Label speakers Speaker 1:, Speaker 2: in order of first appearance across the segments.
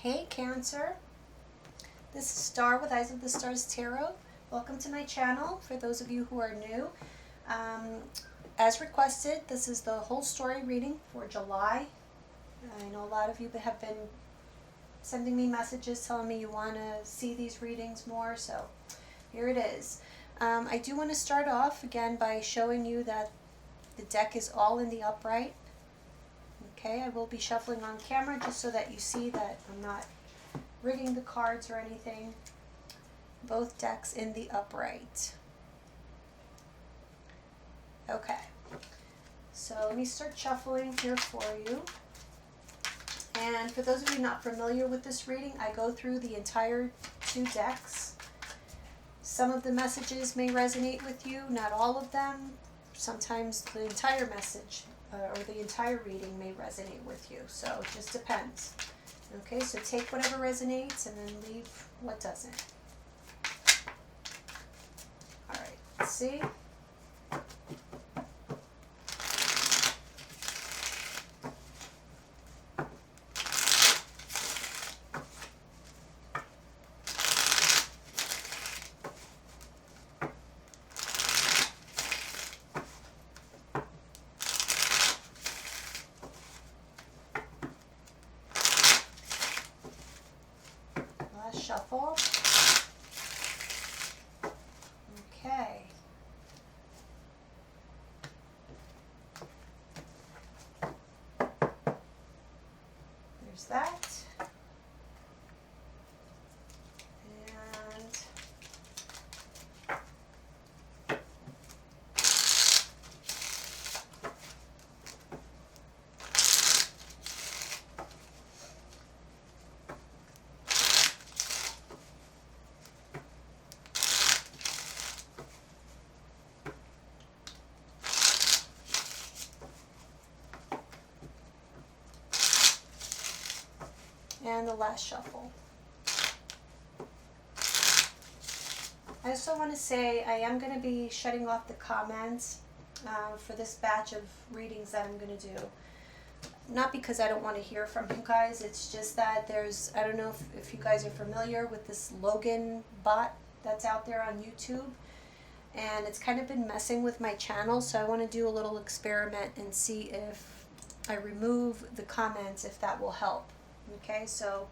Speaker 1: Hey Cancer, this is Star with Eyes of the Stars Tarot. Welcome to my channel for those of you who are new. As requested, this is the whole story reading for July. I know a lot of you have been sending me messages telling me you want to see these readings more, so here it is. I do want to start off again by showing you that the deck is all in the upright. Okay, I will be shuffling on camera just so that you see that I'm not rigging the cards or anything. Both decks in the upright. Okay, so let me start shuffling here for you. And for those of you not familiar with this reading, I go through the entire 2 decks. Some of the messages may resonate with you, not all of them. Sometimes the entire message or the entire reading may resonate with you, so it just depends. Okay, so take whatever resonates and then leave what doesn't. All right, let's see. Shuffle. Okay. There's that. And the last shuffle. I also want to say I am going to be shutting off the comments for this batch of readings that I'm going to do. Not because I don't want to hear from you guys, it's just that there's, I don't know if you guys are familiar with this Logan bot that's out there on YouTube, and it's kind of been messing with my channel, so I want to do a little experiment and see if I remove the comments, if that will help. Okay, so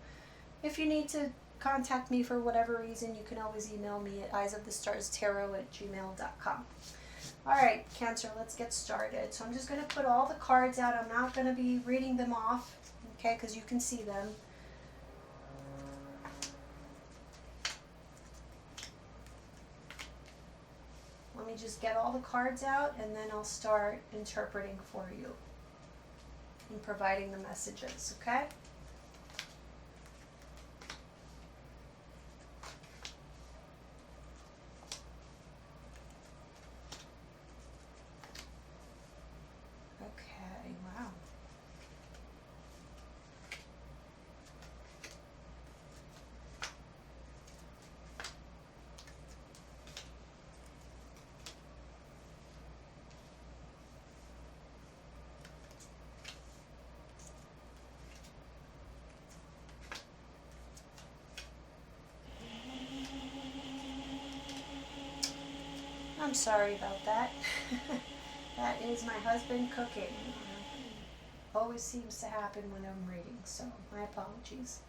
Speaker 1: if you need to contact me for whatever reason, you can always email me at eyesofthestarstarot@gmail.com. Alright, Cancer, let's get started. So I'm just going to put all the cards out. I'm not going to be reading them off, okay, because you can see them. Let me just get all the cards out, and then I'll start interpreting for you and providing the messages, okay? I'm sorry about that. That is my husband cooking. Always seems to happen when I'm reading, so my apologies.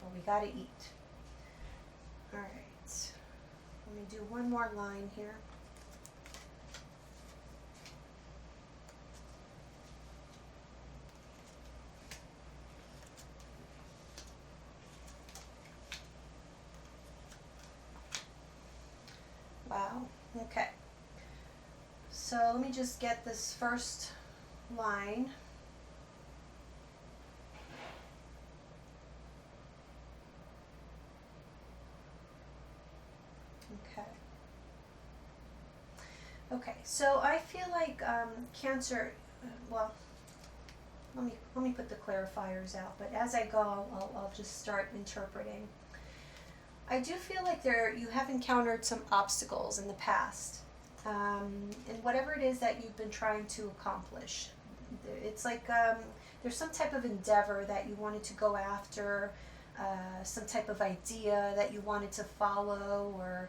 Speaker 1: But we gotta eat. Alright. Let me do one more line here. Wow, okay. So let me just get this first line. Okay. Okay, so I feel like Cancer, well, let me put the clarifiers out, but as I go, I'll just start interpreting. I do feel like you have encountered some obstacles in the past, and whatever it is that you've been trying to accomplish, It's like there's some type of endeavor that you wanted to go after, some type of idea that you wanted to follow, or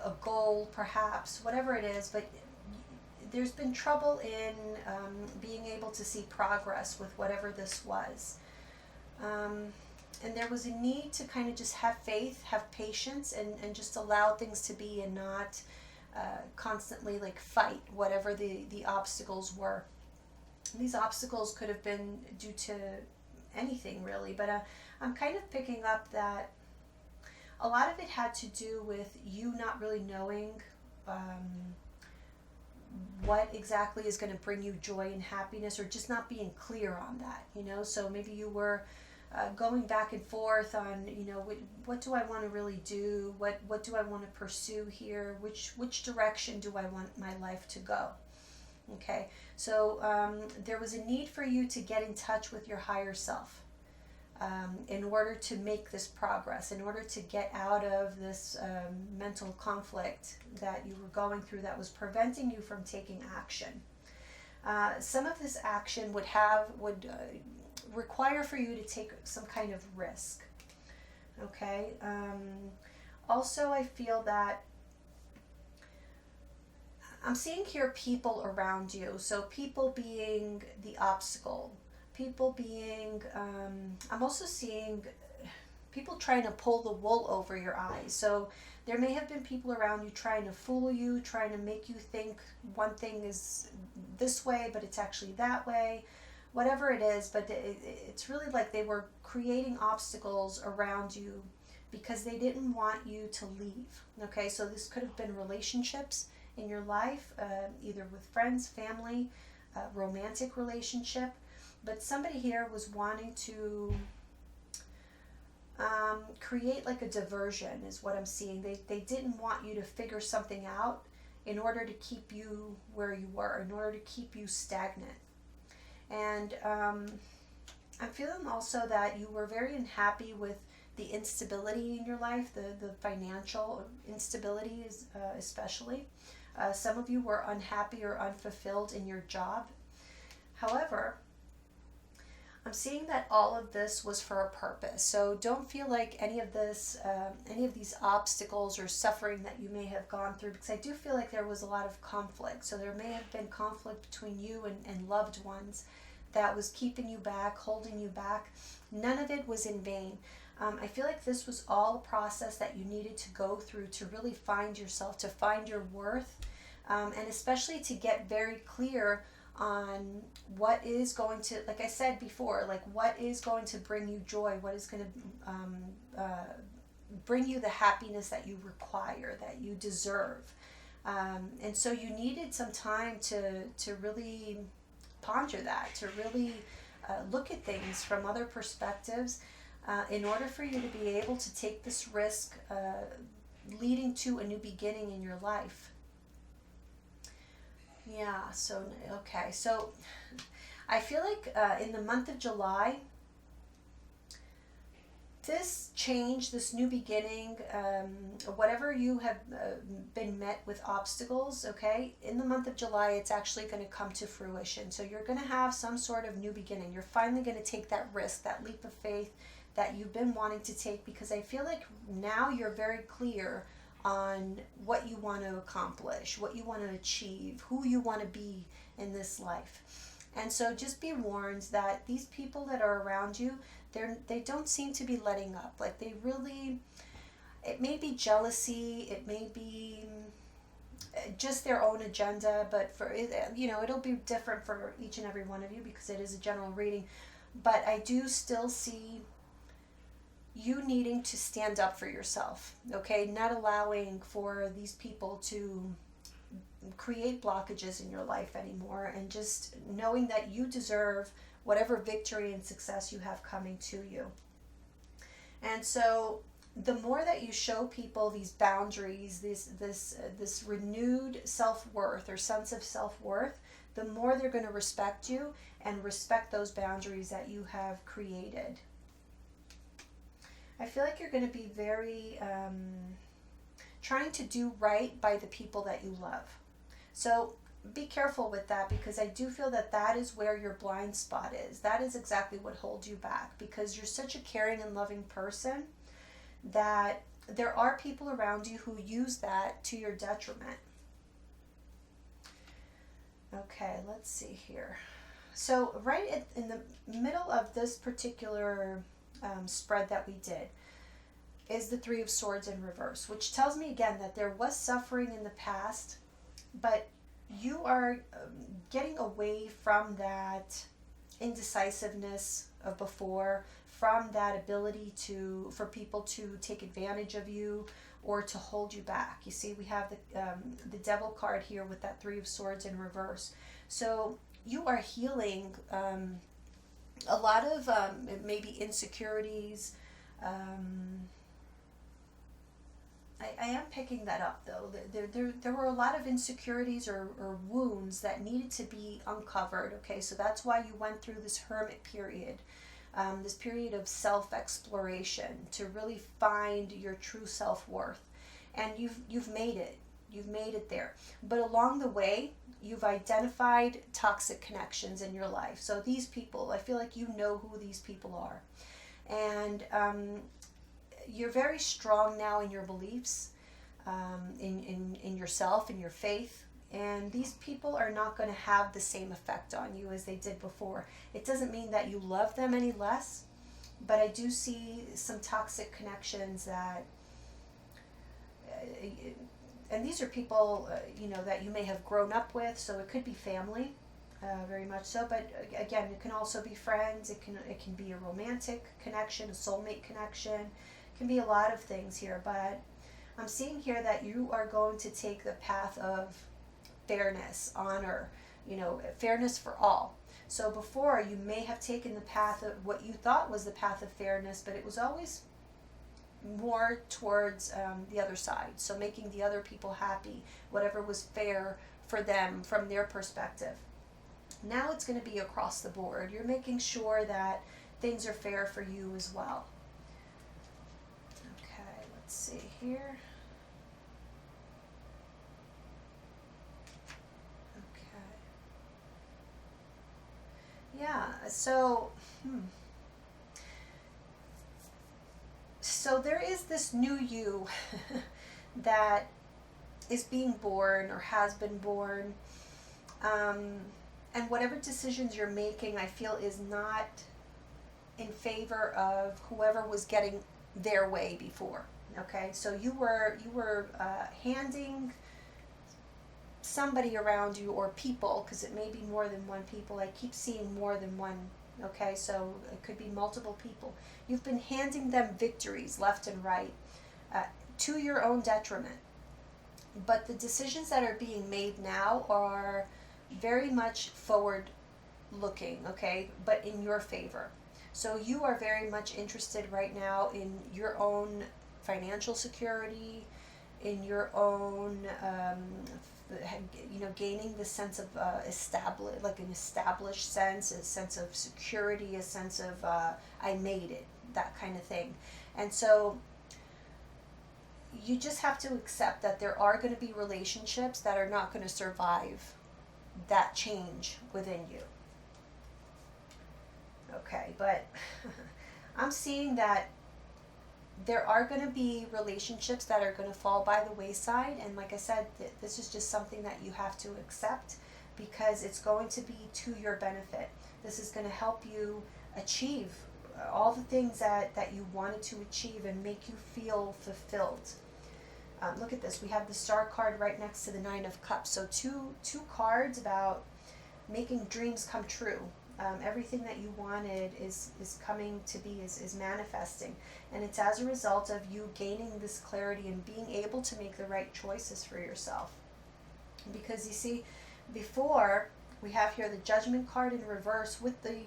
Speaker 1: a goal perhaps, whatever it is, but there's been trouble in being able to see progress with whatever this was. And there was a need to kind of just have faith, have patience, and just allow things to be, and not constantly like fight whatever the obstacles were. And these obstacles could have been due to anything really, but I'm kind of picking up that a lot of it had to do with you not really knowing what exactly is going to bring you joy and happiness, or just not being clear on that, you know. So maybe you were going back and forth on, you know, what do I want to really do, what do I want to pursue here, which direction do I want my life to go. Okay, so there was a need for you to get in touch with your higher self in order to make this progress, in order to get out of this mental conflict that you were going through that was preventing you from taking action. Some of this action would require for you to take some kind of risk. Okay. Also, I feel that I'm seeing here people around you. So people being the obstacle, people being, I'm also seeing people trying to pull the wool over your eyes. So there may have been people around you trying to fool you, trying to make you think one thing is this way, but it's actually that way. Whatever it is, but it's really like they were creating obstacles around you because they didn't want you to leave. Okay, so this could have been relationships in your life, either with friends, family, romantic relationship, but somebody here was wanting to create like a diversion is what I'm seeing. They didn't want you to figure something out in order to keep you where you were, in order to keep you stagnant. And I'm feeling also that you were very unhappy with the instability in your life, the financial instability especially. Some of you were unhappy or unfulfilled in your job. However, I'm seeing that all of this was for a purpose. So don't feel like any of this, any of these obstacles or suffering that you may have gone through, because I do feel like there was a lot of conflict. So there may have been conflict between you and loved ones that was keeping you back, holding you back. None of it was in vain. I feel like this was all a process that you needed to go through to really find yourself, to find your worth, and especially to get very clear on what is going to, like I said before, like what is going to bring you joy, what is going to bring you the happiness that you require, that you deserve. And so you needed some time to really ponder that, to really look at things from other perspectives, in order for you to be able to take this risk leading to a new beginning in your life. Yeah, so, okay, so I feel like in the month of July, this change, this new beginning, whatever you have been met with obstacles, okay, in the month of July, it's actually going to come to fruition. So you're going to have some sort of new beginning. You're finally going to take that risk, that leap of faith that you've been wanting to take, because I feel like now you're very clear on what you want to accomplish, what you want to achieve, who you want to be in this life. And so just be warned that these people that are around you, they don't seem to be letting up. Like they really, it may be jealousy, it may be just their own agenda, but for, you know, it'll be different for each and every one of you because it is a general reading. But I do still see you needing to stand up for yourself, okay? Not allowing for these people to create blockages in your life anymore, and just knowing that you deserve whatever victory and success you have coming to you. And so the more that you show people these boundaries, this renewed self-worth or sense of self-worth, the more they're going to respect you and respect those boundaries that you have created. I feel like you're going to be very trying to do right by the people that you love. So be careful with that, because I do feel that that is where your blind spot is. That is exactly what holds you back, because you're such a caring and loving person that there are people around you who use that to your detriment. Okay, let's see here. So right in the middle of this particular spread that we did is the Three of Swords in reverse, which tells me again that there was suffering in the past, but you are getting away from that indecisiveness of before, from that ability for people to take advantage of you or to hold you back. You see, we have the Devil card here with that Three of Swords in reverse. So you are healing a lot of maybe insecurities. I am picking that up, though. There were a lot of insecurities or wounds that needed to be uncovered, okay? So that's why you went through this hermit period, this period of self-exploration to really find your true self-worth. And you've made it. You've made it there. But along the way, you've identified toxic connections in your life. So these people, I feel like you know who these people are. And you're very strong now in your beliefs, in yourself, in your faith. And these people are not going to have the same effect on you as they did before. It doesn't mean that you love them any less, but I do see some toxic connections that, and these are people, that you may have grown up with, so it could be family, very much so, but again, it can also be friends, it can be a romantic connection, a soulmate connection, it can be a lot of things here, but I'm seeing here that you are going to take the path of fairness, honor, fairness for all. So before, you may have taken the path of what you thought was the path of fairness, but it was always more towards the other side. So making the other people happy, whatever was fair for them from their perspective. Now it's going to be across the board. You're making sure that things are fair for you as well. Okay, let's see here. Yeah, so there is this new you that is being born or has been born, and whatever decisions you're making, I feel, is not in favor of whoever was getting their way before. Okay, so you were handing somebody around you, or people, because it may be more than one people. I keep seeing more than one. Okay, so it could be multiple people. You've been handing them victories left and right, to your own detriment. But the decisions that are being made now are very much forward looking, okay, but in your favor. So you are very much interested right now in your own financial security, in your own gaining the sense of an established sense, a sense of security, a sense of I made it, that kind of thing. And so you just have to accept that there are going to be relationships that are not going to survive that change within you. Okay, but I'm seeing that there are going to be relationships that are going to fall by the wayside, and like I said, this is just something that you have to accept, because it's going to be to your benefit. This is going to help you achieve all the things that you wanted to achieve and make you feel fulfilled. Look at this. We have the Star card right next to the Nine of Cups. So two cards about making dreams come true. Everything that you wanted is coming to be, is manifesting. And it's as a result of you gaining this clarity and being able to make the right choices for yourself. Because you see, before, we have here the Judgment card in reverse with the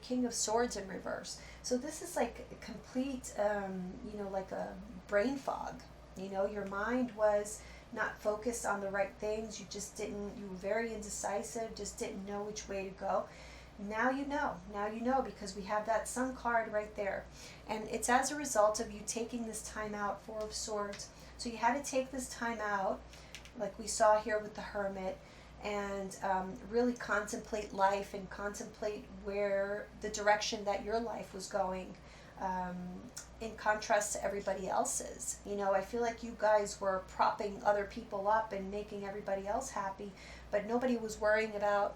Speaker 1: King of Swords in reverse. So this is like a complete, like a brain fog. Your mind was not focused on the right things. You were very indecisive, just didn't know which way to go. Now you know, because we have that Sun card right there. And it's as a result of you taking this time out, Four of Swords. So you had to take this time out, like we saw here with the Hermit, and really contemplate life and contemplate where the direction that your life was going, in contrast to everybody else's. You know, I feel like you guys were propping other people up and making everybody else happy, but nobody was worrying about,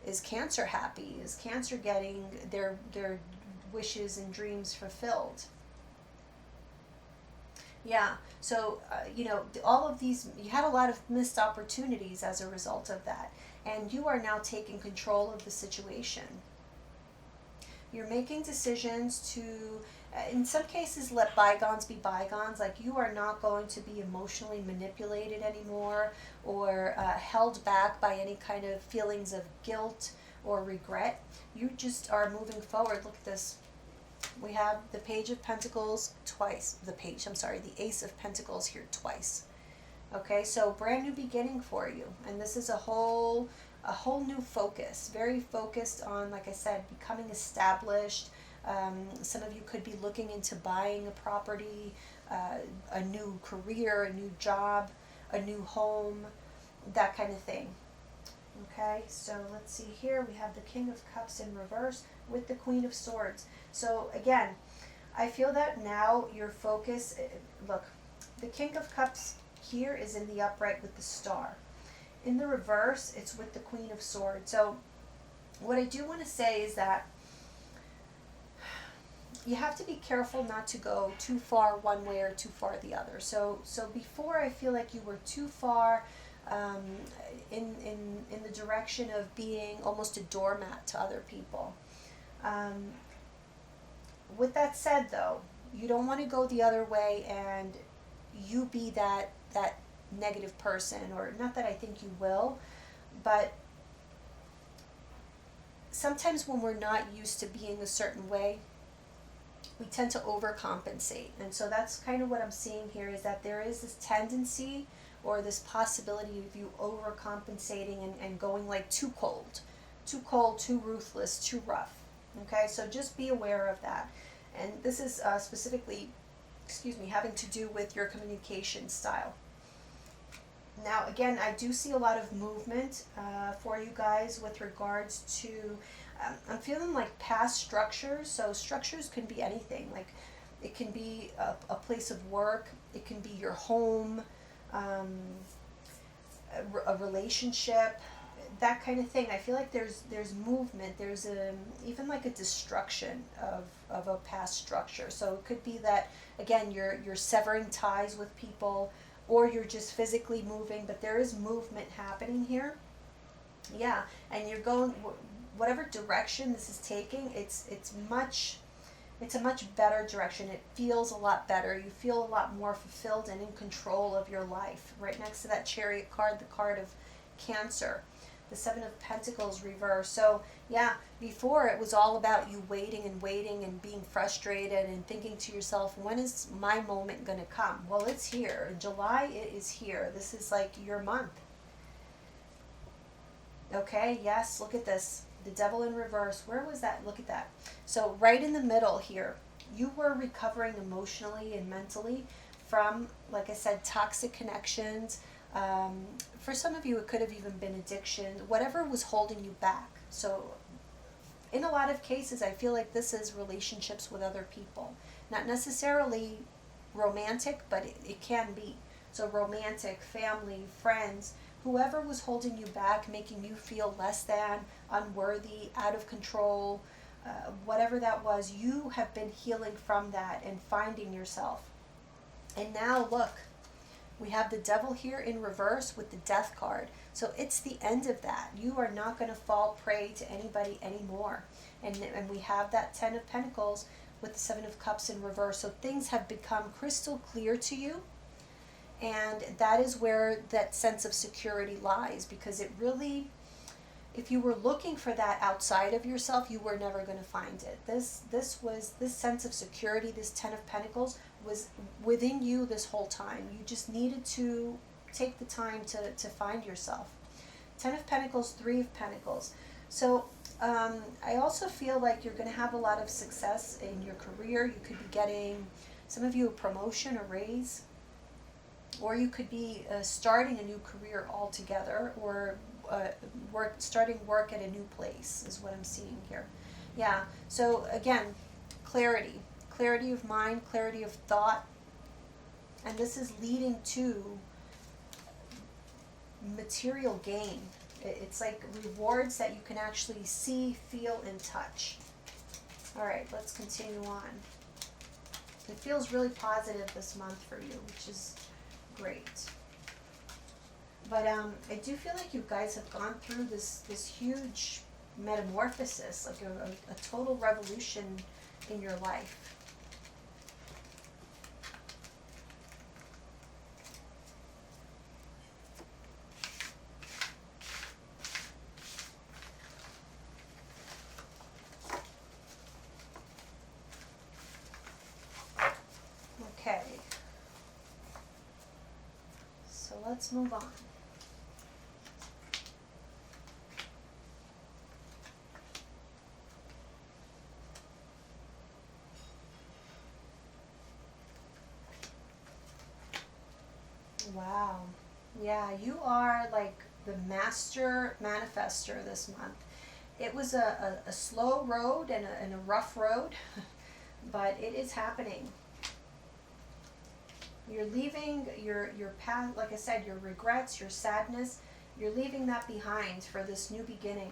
Speaker 1: is Cancer happy? Is Cancer getting their wishes and dreams fulfilled? Yeah, so, you know, all of these, you had a lot of missed opportunities as a result of that. And you are now taking control of the situation. You're making decisions to, in some cases, let bygones be bygones. Like, you are not going to be emotionally manipulated anymore, or held back by any kind of feelings of guilt or regret. You just are moving forward. Look at this. We have the Page of Pentacles twice. The Ace of Pentacles here twice. Okay, so brand new beginning for you. And this is a whole new focus. Very focused on, like I said, becoming established. Some of you could be looking into buying a property, a new career, a new job, a new home, that kind of thing. Okay, so let's see here. We have the King of Cups in reverse with the Queen of Swords. So again, I feel that now your focus, look, the King of Cups here is in the upright with the Star. In the reverse, it's with the Queen of Swords. So what I do want to say is that you have to be careful not to go too far one way or too far the other. So before, I feel like you were too far in the direction of being almost a doormat to other people. With that said, though, you don't want to go the other way and you be that negative person, or not that I think you will, but sometimes when we're not used to being a certain way, we tend to overcompensate. And so that's kind of what I'm seeing here, is that there is this tendency or this possibility of you overcompensating and going like too cold, too ruthless, too rough. Okay, so just be aware of that. And this is specifically, having to do with your communication style. Now, again, I do see a lot of movement for you guys with regards to, I'm feeling like past structures. So structures can be anything. Like, it can be a place of work. It can be your home, a relationship, that kind of thing. I feel like there's movement. There's even like a destruction of a past structure. So it could be that, again, you're severing ties with people, or you're just physically moving, but there is movement happening here. Yeah, and you're going, whatever direction this is taking, it's a much better direction. It feels a lot better. You feel a lot more fulfilled and in control of your life. Right next to that Chariot card, the card of Cancer, the Seven of Pentacles reversed. So yeah, before it was all about you waiting and being frustrated and thinking to yourself, when is my moment going to come? Well, it's here. In July, it is here. This is like your month. Okay, yes, look at this. The Devil in reverse. Where was that? Look at that. So right in the middle here, you were recovering emotionally and mentally from, like I said, toxic connections. For some of you, it could have even been addiction, whatever was holding you back. So in a lot of cases, I feel like this is relationships with other people. Not necessarily romantic, but it can be. So romantic, family, friends, whoever was holding you back, making you feel less than, unworthy, out of control, whatever that was, you have been healing from that and finding yourself. And now look, we have the Devil here in reverse with the Death card. So it's the end of that. You are not going to fall prey to anybody anymore. And we have that Ten of Pentacles with the Seven of Cups in reverse. So things have become crystal clear to you. And that is where that sense of security lies, because it really, if you were looking for that outside of yourself, you were never going to find it. This sense of security, this Ten of Pentacles, was within you this whole time. You just needed to take the time to find yourself. Ten of Pentacles, Three of Pentacles. So I also feel like you're going to have a lot of success in your career. You could be getting, some of you, a promotion, a raise. Or you could be starting a new career altogether, or starting work at a new place is what I'm seeing here. Yeah, so again, clarity. Clarity of mind, clarity of thought. And this is leading to material gain. It's like rewards that you can actually see, feel, and touch. All right, let's continue on. It feels really positive this month for you, which is great. But I do feel like you guys have gone through this huge metamorphosis, like a total revolution in your life. Okay. So let's move on. Wow. Yeah, you are like the master manifester this month. It was a slow road and a rough road, but it is happening. You're leaving your past, like I said, your regrets, your sadness, you're leaving that behind for this new beginning.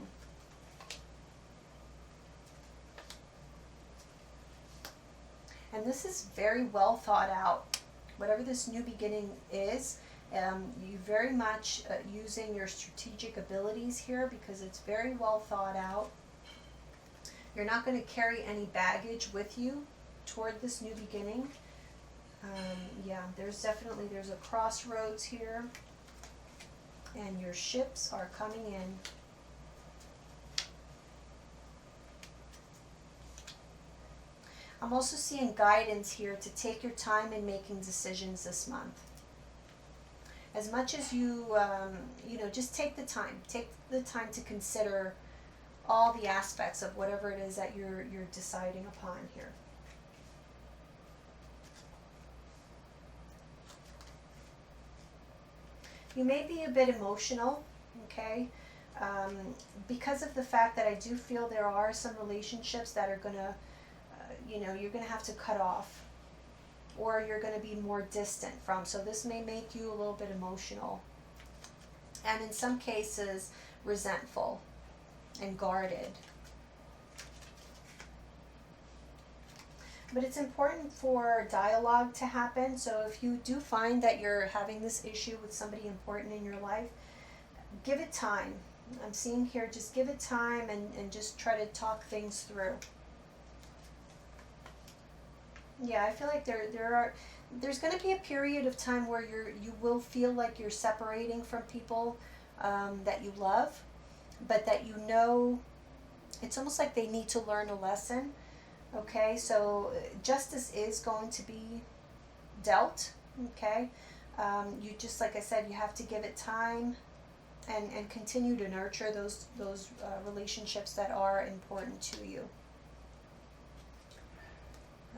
Speaker 1: And this is very well thought out. Whatever this new beginning is, you very much using your strategic abilities here because it's very well thought out. You're not going to carry any baggage with you toward this new beginning. Yeah, there's a crossroads here, and your ships are coming in. I'm also seeing guidance here to take your time in making decisions this month. As much as you, just take the time to consider all the aspects of whatever it is that you're deciding upon here. You may be a bit emotional, okay, because of the fact that I do feel there are some relationships that are going to, you're going to have to cut off, or you're going to be more distant from. So this may make you a little bit emotional, and in some cases resentful and guarded. But it's important for dialogue to happen. So if you do find that you're having this issue with somebody important in your life, give it time. I'm seeing here, just give it time and just try to talk things through. Yeah, I feel like there's going to be a period of time where you will feel like you're separating from people that you love, but that it's almost like they need to learn a lesson. Okay, so justice is going to be dealt. Okay, you just, like I said, you have to give it time and continue to nurture those relationships that are important to you.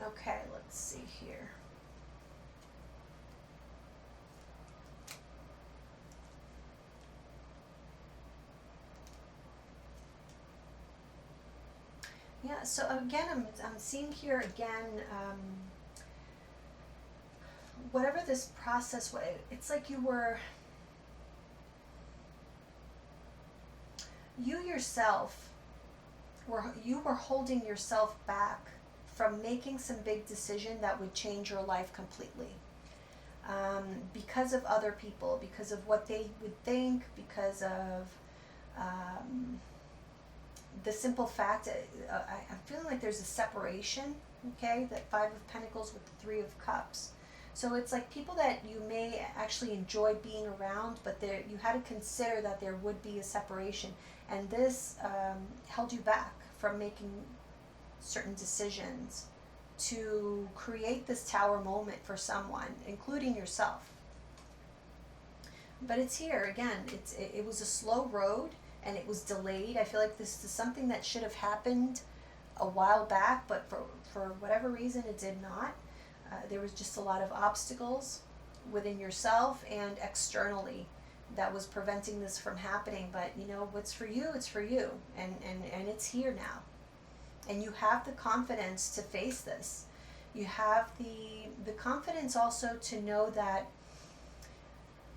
Speaker 1: Okay, let's see here. Yeah, so again, I'm seeing here again, whatever this process was, it's like you yourself were holding yourself back from making some big decision that would change your life completely. Because of other people, because of what they would think, because of the simple fact, I'm feeling like there's a separation, okay? That Five of Pentacles with the Three of Cups. So it's like people that you may actually enjoy being around, but you had to consider that there would be a separation. And this held you back from making certain decisions to create this tower moment for someone, including yourself. But it's here again. It was a slow road and it was delayed. I feel like this is something that should have happened a while back, but for whatever reason it did not. There was just a lot of obstacles within yourself and externally that was preventing this from happening. But you know, what's for you, it's for you, and it's here now. And you have the confidence to face this. You have the confidence also to know that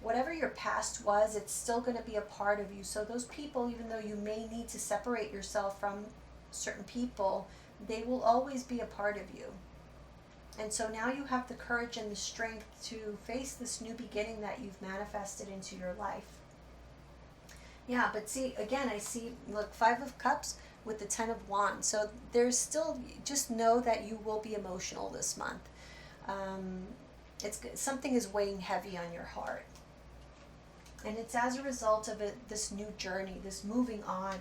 Speaker 1: whatever your past was, it's still going to be a part of you. So those people, even though you may need to separate yourself from certain people, they will always be a part of you. And so now you have the courage and the strength to face this new beginning that you've manifested into your life. Yeah, but see, again, I see, look, 5 of Cups with the 10 of Wands. So there's still, just know that you will be emotional this month. Something is weighing heavy on your heart. And it's as a result of this new journey, this moving on.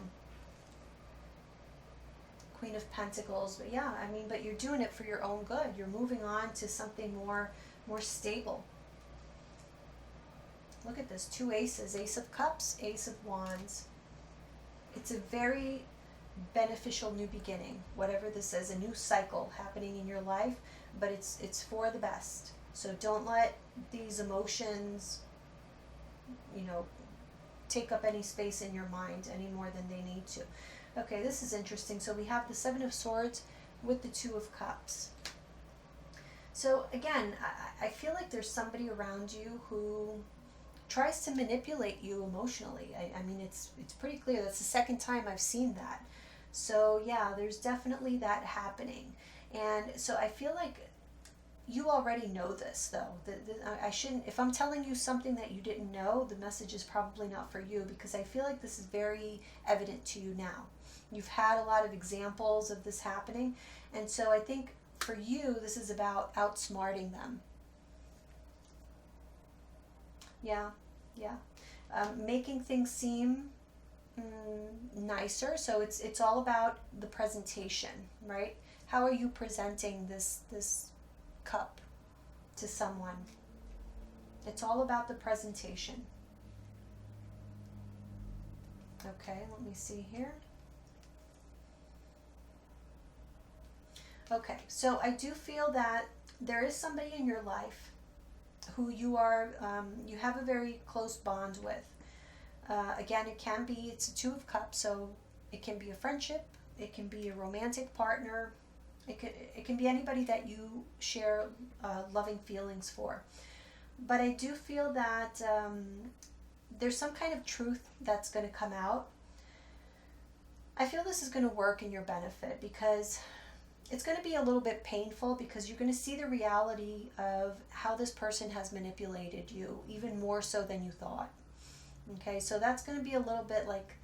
Speaker 1: Queen of Pentacles. But yeah, I mean, but you're doing it for your own good. You're moving on to something more stable. Look at this. 2 aces. Ace of Cups, Ace of Wands. It's a very beneficial new beginning. Whatever this is, a new cycle happening in your life. But it's for the best. So don't let these emotions, you know, take up any space in your mind any more than they need to. Okay, this is interesting. So we have the 7 of Swords with the 2 of Cups. So again, I feel like there's somebody around you who tries to manipulate you emotionally. I mean, it's pretty clear. That's the second time I've seen that. So yeah, there's definitely that happening. And so I feel like you already know this, though. I shouldn't, if I'm telling you something that you didn't know, the message is probably not for you, because I feel like this is very evident to you now. You've had a lot of examples of this happening, and so I think for you, this is about outsmarting them. Yeah. Making things seem nicer. So it's all about the presentation, right? How are you presenting this cup to someone? It's all about the presentation. Okay, let me see here. Okay, so I do feel that there is somebody in your life who you have a very close bond with. Again, it's a 2 of Cups, so it can be a friendship, it can be a romantic partner, it can be anybody that you share loving feelings for. But I do feel that there's some kind of truth that's going to come out. I feel this is going to work in your benefit, because it's going to be a little bit painful, because you're going to see the reality of how this person has manipulated you, even more so than you thought. Okay, so that's going to be a little bit like,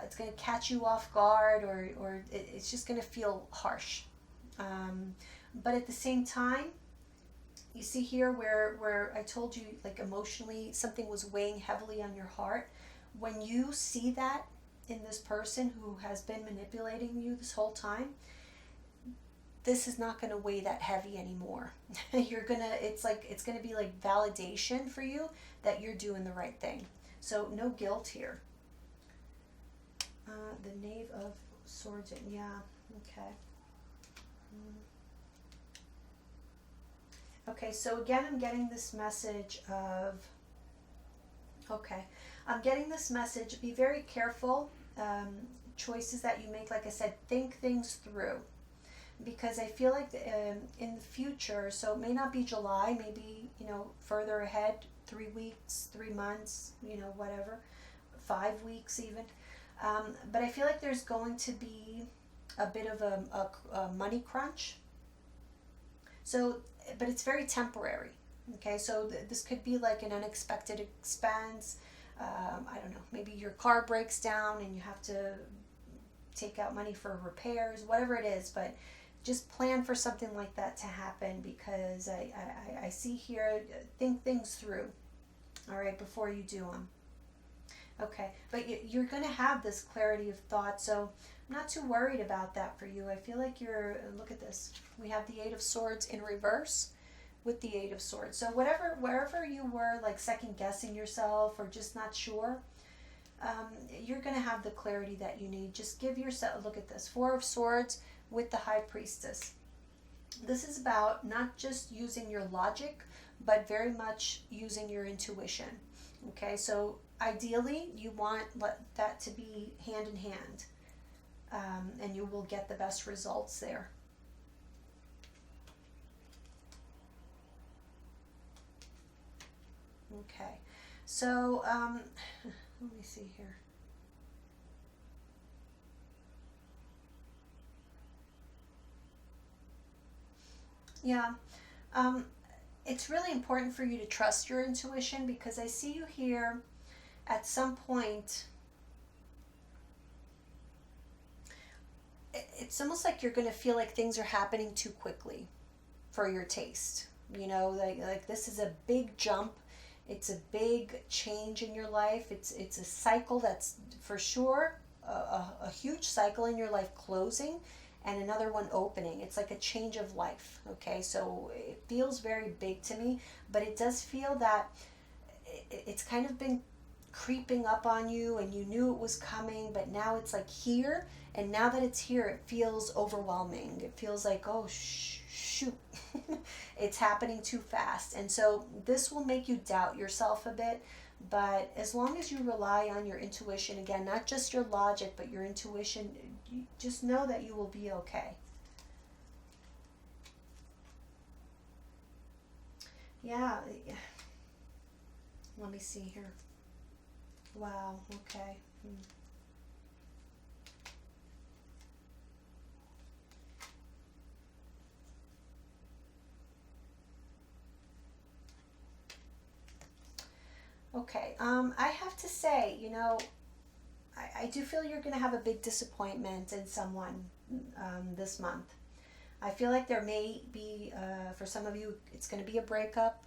Speaker 1: it's going to catch you off guard, or it's just going to feel harsh. But at the same time, you see here where I told you, like, emotionally something was weighing heavily on your heart. When you see that in this person who has been manipulating you this whole time, this is not going to weigh that heavy anymore. It's going to be like validation for you that you're doing the right thing. So no guilt here. The Knave of Swords, yeah, okay. Okay, so again, I'm getting this message of, I'm getting this message, be very careful, choices that you make. Like I said, think things through. Because I feel like in the future, so it may not be July, maybe, further ahead, 3 weeks, 3 months, whatever, 5 weeks even. But I feel like there's going to be a bit of a money crunch. So, but it's very temporary. Okay, so this could be like an unexpected expense. I don't know, maybe your car breaks down and you have to take out money for repairs, whatever it is, but just plan for something like that to happen, because I see here, think things through, all right, before you do them. Okay, but you're going to have this clarity of thought, so I'm not too worried about that for you. I feel like look at this. We have the 8 of Swords in reverse with the 8 of Swords. So wherever you were, like, second guessing yourself or just not sure, you're going to have the clarity that you need. Just give yourself, look at this, 4 of Swords with the High Priestess. This is about not just using your logic, but very much using your intuition. Okay, so ideally you want that to be hand in hand, and you will get the best results there. Okay, so let me see here. Yeah, it's really important for you to trust your intuition, because I see you here at some point. It's almost like you're going to feel like things are happening too quickly for your taste. You know, like this is a big jump. It's a big change in your life. It's a cycle that's for sure a huge cycle in your life closing, and another one opening. It's like a change of life. Okay, so it feels very big to me, but it does feel that it's kind of been creeping up on you, and you knew it was coming, but now it's like here, and now that it's here, it feels overwhelming. It feels like, oh shoot, it's happening too fast. And so this will make you doubt yourself a bit, but as long as you rely on your intuition, again, not just your logic but your intuition, you just know that you will be okay. Yeah, let me see here. Wow, okay. Okay, I have to say, you know, I do feel you're going to have a big disappointment in someone this month. I feel like there may be, for some of you, it's going to be a breakup.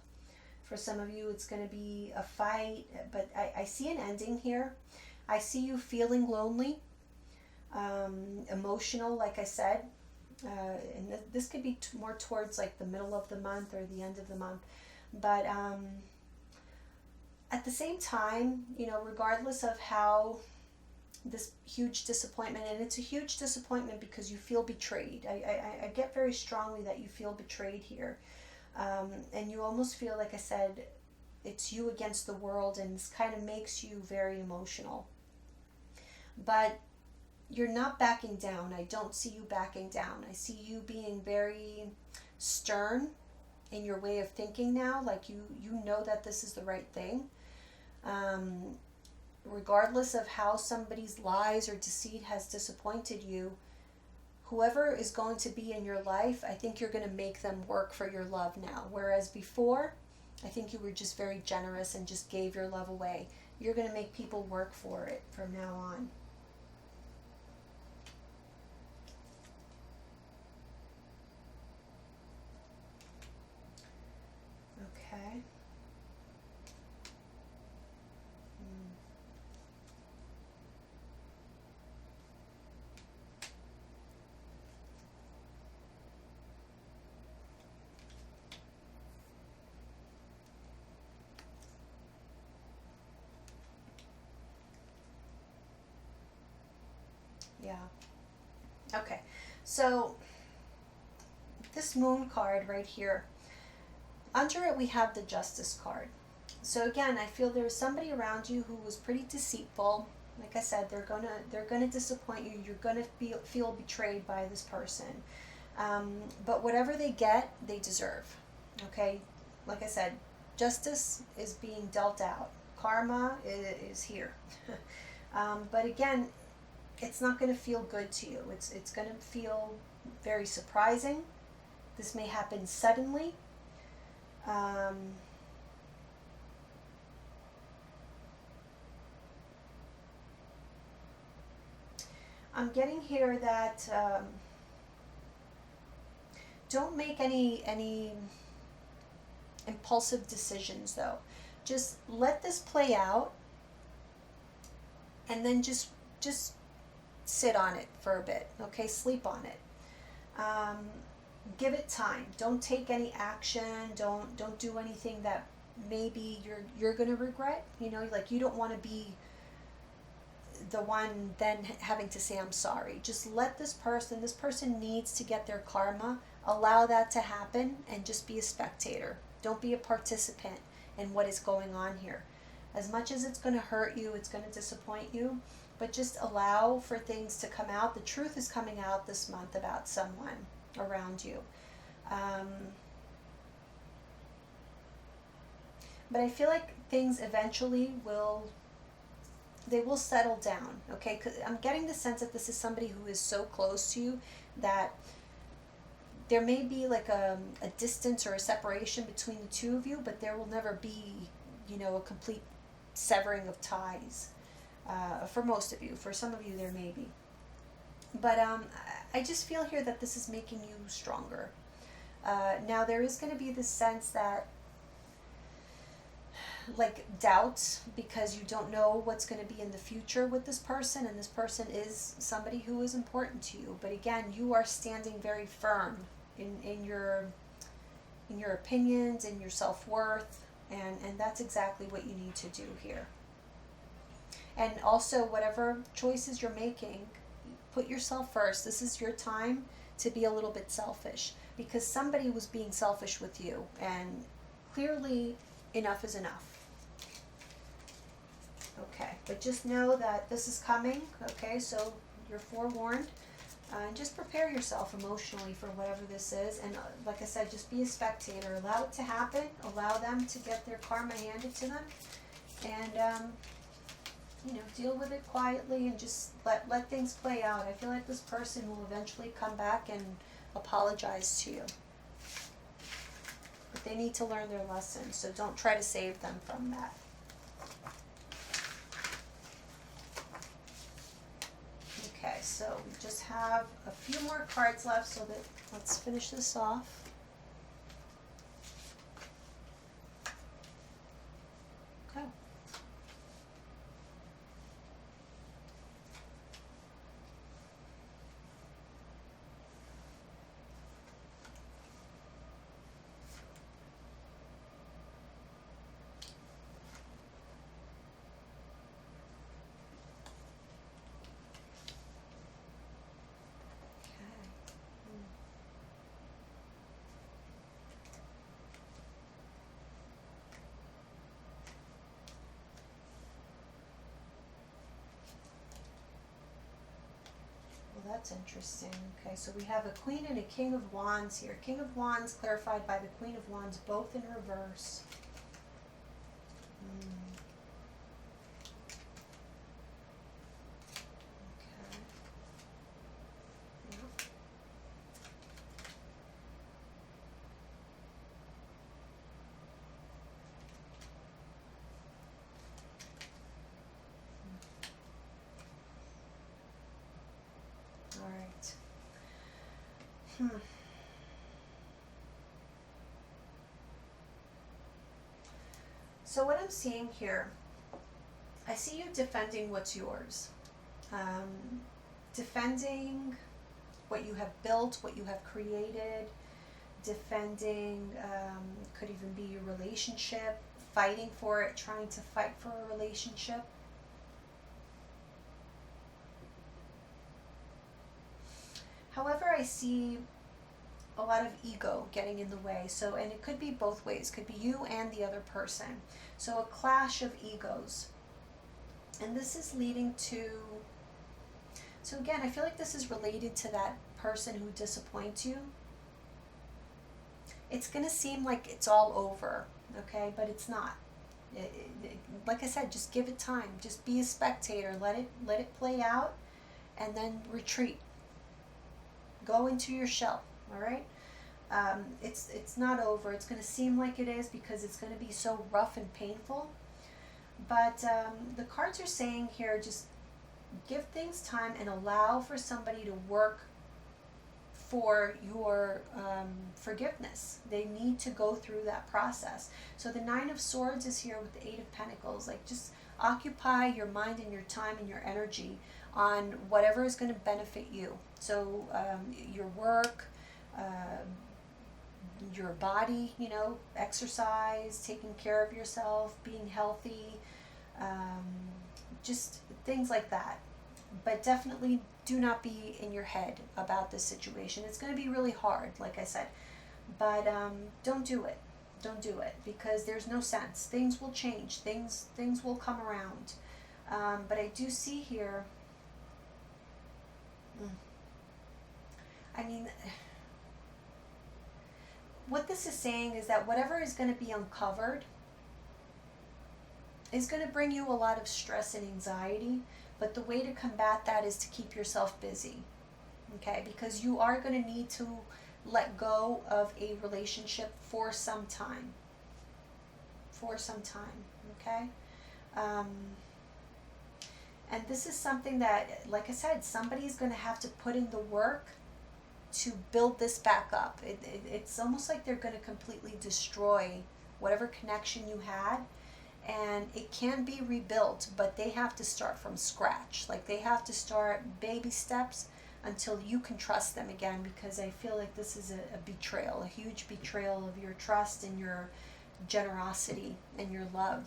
Speaker 1: For some of you, it's going to be a fight. But I see an ending here. I see you feeling lonely, emotional, like I said. And this could be more towards like the middle of the month or the end of the month. But at the same time, you know, regardless of how this huge disappointment, and it's a huge disappointment because you feel betrayed. I get very strongly that you feel betrayed here. And you almost feel, like I said, it's you against the world, and this kind of makes you very emotional. But you're not backing down. I don't see you backing down. I see you being very stern in your way of thinking now, like you know that this is the right thing. Regardless of how somebody's lies or deceit has disappointed you, whoever is going to be in your life, I think you're going to make them work for your love now. Whereas before, I think you were just very generous and just gave your love away. You're going to make people work for it from now on. Okay. Yeah. Okay. So this moon card right here, under it we have the Justice card. So again, I feel there's somebody around you who was pretty deceitful. Like I said, they're gonna disappoint you. You're gonna feel betrayed by this person. But whatever they get, they deserve. Okay, like I said, justice is being dealt out. Karma is here. But again, it's not going to feel good to you. It's going to feel very surprising. This may happen suddenly. I'm getting here that don't make any impulsive decisions though. Just let this play out, and then just sit on it for a bit. Okay, sleep on it. Give it time. Don't take any action. Don't do anything that maybe you're gonna regret. You know, like you don't want to be the one then having to say I'm sorry. Just let this person needs to get their karma. Allow that to happen, and just be a spectator. Don't be a participant in what is going on here. As much as it's going to hurt you, it's going to disappoint you, but just allow for things to come out. The truth is coming out this month about someone around you. But I feel like things eventually will settle down, okay? 'Cause I'm getting the sense that this is somebody who is so close to you that there may be like a distance or a separation between the two of you, but there will never be, a complete severing of ties. For most of you. For some of you, there may be. But I just feel here that this is making you stronger. Now, there is going to be this sense that, like, doubt, because you don't know what's going to be in the future with this person, and this person is somebody who is important to you. But again, you are standing very firm in your opinions, in your self-worth, and that's exactly what you need to do here. And also, whatever choices you're making, put yourself first. This is your time to be a little bit selfish, because somebody was being selfish with you, and clearly enough is enough. Okay, but just know that this is coming, okay? So you're forewarned. Just prepare yourself emotionally for whatever this is. And like I said, just be a spectator. Allow it to happen. Allow them to get their karma handed to them. And, deal with it quietly and just let things play out. I feel like this person will eventually come back and apologize to you. But they need to learn their lesson, so don't try to save them from that. Okay, so we just have a few more cards left, so that let's finish this off. Okay. That's interesting. Okay, so we have a Queen and a King of Wands here. King of Wands clarified by the Queen of Wands, both in reverse. Okay. Yep. All right. So what I'm seeing here, I see you defending what's yours. Defending what you have built, what you have created. Defending, could even be your relationship. Fighting for it, trying to fight for a relationship. However, I see a lot of ego getting in the way. So, and it could be both ways. It could be you and the other person. So a clash of egos. And this is leading to, so again, I feel like this is related to that person who disappoints you. It's going to seem like it's all over, okay? But it's not. Like I said, just give it time. Just be a spectator. Let it play out, and then retreat. Go into your shell, all right? It's not over. It's going to seem like it is because it's going to be so rough and painful. But the cards are saying here, just give things time and allow for somebody to work for your forgiveness. They need to go through that process. So the Nine of Swords is here with the Eight of Pentacles. Like, just occupy your mind and your time and your energy on whatever is going to benefit you. So your work, your body, exercise, taking care of yourself, being healthy, just things like that. But definitely do not be in your head about this situation. It's going to be really hard, like I said, but don't do it. Don't do it, because there's no sense. Things will change. Things will come around. But I do see here, I mean, what this is saying is that whatever is going to be uncovered is going to bring you a lot of stress and anxiety, but the way to combat that is to keep yourself busy, okay? Because you are going to need to let go of a relationship for some time. For some time, okay? And this is something that, like I said, somebody's going to have to put in the work to build this back up. It's almost like they're going to completely destroy whatever connection you had, and it can be rebuilt, but they have to start from scratch. Like, they have to start baby steps until you can trust them again, because I feel like this is a betrayal, a huge betrayal of your trust and your generosity and your love.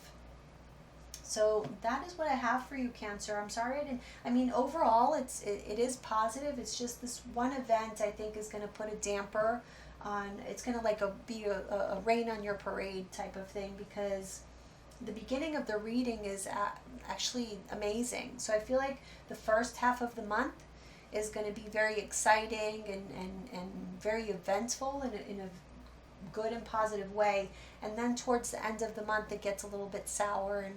Speaker 1: So that is what I have for you, Cancer. I'm sorry I didn't, I mean, overall it is positive. It's just this one event I think is going to put a damper on, it's going to like be a rain on your parade type of thing, because the beginning of the reading is actually amazing. So I feel like the first half of the month is going to be very exciting and very eventful in a good and positive way, and then towards the end of the month it gets a little bit sour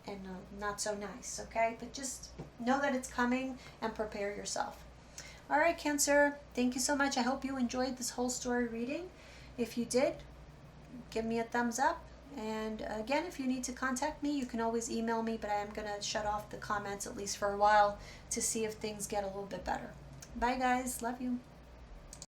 Speaker 1: and not so nice, okay? But just know that it's coming and prepare yourself. All right, Cancer, thank you so much. I hope you enjoyed this whole story reading. If you did, give me a thumbs up. And again, if you need to contact me, you can always email me, but I am going to shut off the comments at least for a while to see if things get a little bit better. Bye, guys. Love you.